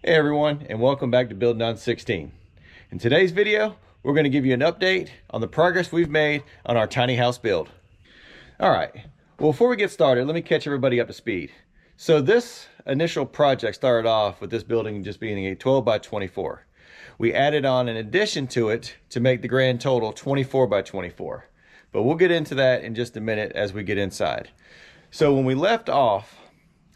Hey everyone, and welcome back to Building on 16. In today's video, we're going to give you an update on the progress we've made on our tiny house build. All right, well, before we get started, let me catch everybody up to speed. So this initial project started off with this building just being a 12 by 24. We added on an addition to it to make the grand total 24 by 24. But we'll get into that in just a minute as we get inside. So when we left off,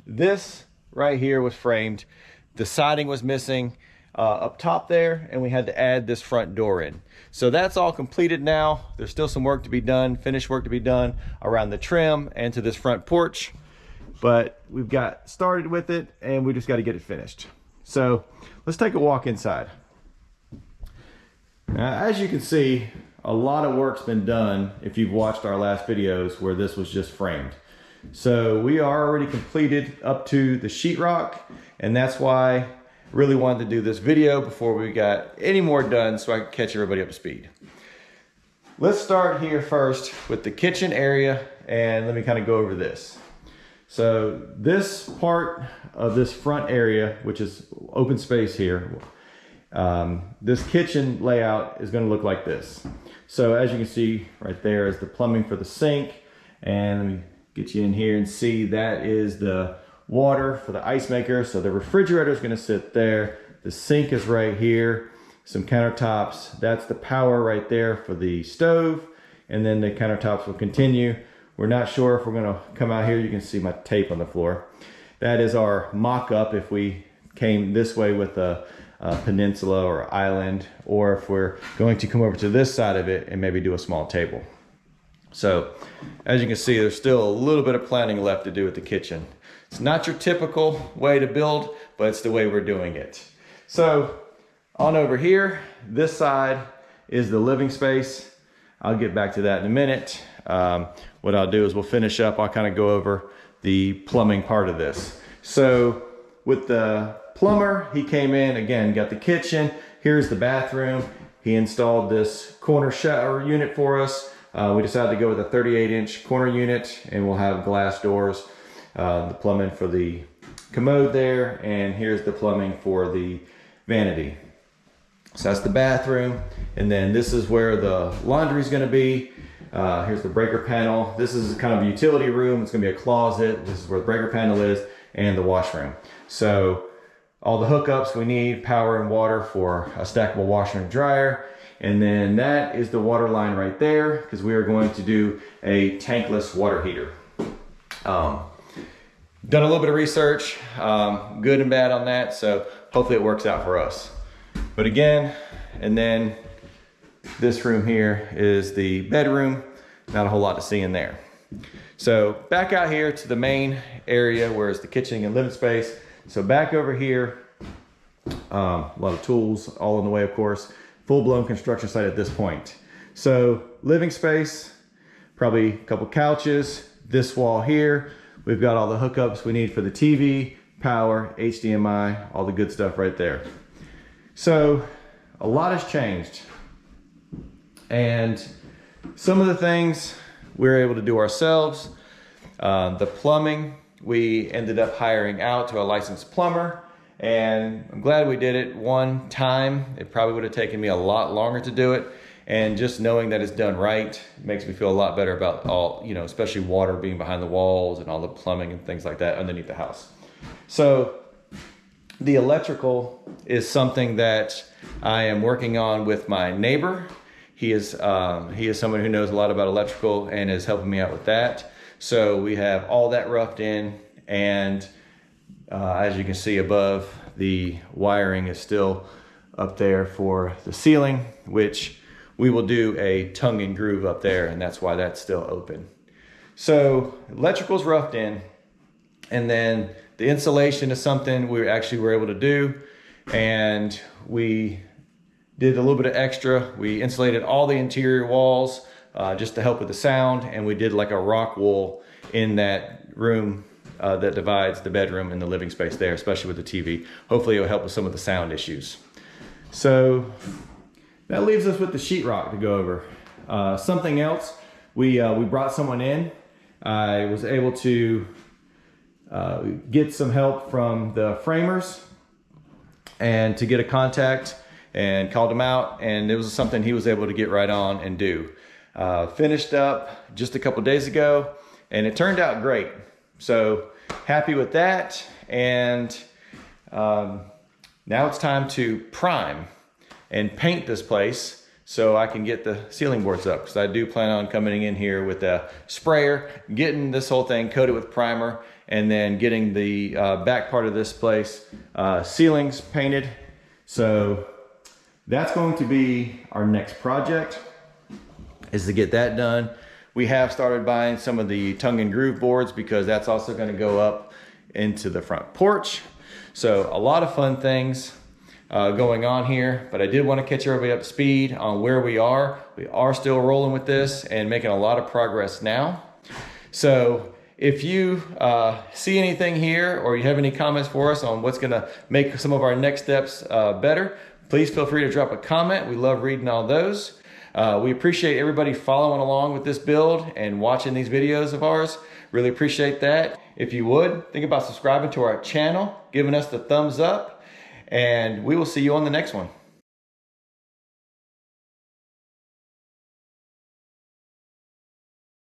this right here was framed. The siding was missing up top there, and we had to add this front door in. So that's all completed now. There's still some work to be done, finished work to be done around the trim and to this front porch. But we've got started with it, and we just got to get it finished. So let's take a walk inside. Now, as you can see, a lot of work's been done if you've watched our last videos where this was just framed. So we are already completed up to the sheetrock, and that's why I really wanted to do this video before we got any more done so I could catch everybody up to speed. Let's start here first with the kitchen area, and let me kind of go over this. So this part of this front area, which is open space here, this kitchen layout is going to look like this. So as you can see right there is the plumbing for the sink, and let me get you in here and see that is the water for the ice maker. So the refrigerator is going to sit there. The sink is right here. Some countertops. That's the power right there for the stove. And then the countertops will continue. We're not sure if we're going to come out here. You can see my tape on the floor. That is our mock-up if we came this way with a peninsula or island, or if we're going to come over to this side of it and maybe do a small table. So as you can see, there's still a little bit of planning left to do with the kitchen. It's not your typical way to build, but it's the way we're doing it. So on over here, this side is the living space. I'll get back to that in a minute. What I'll do is we'll finish up. I'll kind of go over the plumbing part of this. So with the plumber, he came in, again, got the kitchen. Here's the bathroom. He installed this corner shower unit for us. We decided to go with a 38-inch corner unit, and we'll have glass doors. The plumbing for the commode there, and here's the plumbing for the vanity. So that's the bathroom, and then this is where the laundry is going to be. Here's the breaker panel. This is kind of a utility room. It's going to be a closet. This is where the breaker panel is, and the washroom. So all the hookups we need, power and water for a stackable washer and dryer. And then that is the water line right there, because we are going to do a tankless water heater. Done a little bit of research, good and bad on that, so hopefully it works out for us. But again, and then this room here is the bedroom. Not a whole lot to see in there. So back out here to the main area where it's the kitchen and living space. So back over here, a lot of tools all in the way, of course. Full-blown construction site at this point. So living space, probably a couple couches, this wall here. We've got all the hookups we need for the TV, power, HDMI, all the good stuff right there. So a lot has changed. And some of the things we're able to do ourselves. The plumbing, we ended up hiring out to a licensed plumber. And I'm glad we did it one time. It probably would have taken me a lot longer to do it. And just knowing that it's done right makes me feel a lot better about all, you know, especially water being behind the walls and all the plumbing and things like that underneath the house. So the electrical is something that I am working on with my neighbor. He is someone who knows a lot about electrical and is helping me out with that. So we have all that roughed in, and as you can see above, the wiring is still up there for the ceiling, which we will do a tongue and groove up there, and that's why that's still open. So electrical's roughed in, and then the insulation is something we actually were able to do, and we did a little bit of extra. We insulated all the interior walls just to help with the sound, and we did like a rock wool in that room that divides the bedroom and the living space there, especially with the TV. Hopefully it'll help with some of the sound issues. So that leaves us with the sheetrock to go over. Something else, we brought someone in. I was able to get some help from the framers and to get a contact, and called him out, and it was something he was able to get right on and do. Finished up just a couple days ago, and it turned out great. So happy with that. And now it's time to prime and paint this place so I can get the ceiling boards up, because I do plan on coming in here with a sprayer, getting this whole thing coated with primer, and then getting the back part of this place ceilings painted. So that's going to be our next project, is to get that done. We have started buying some of the tongue and groove boards, because that's also going to go up into the front porch. So a lot of fun things going on here, but I did want to catch everybody up to speed on where we are. We are still rolling with this and making a lot of progress now. So if you see anything here, or you have any comments for us on what's going to make some of our next steps better, please feel free to drop a comment. We love reading all those. We appreciate everybody following along with this build and watching these videos of ours. Really appreciate that. If you would, think about subscribing to our channel, giving us the thumbs up, and we will see you on the next one.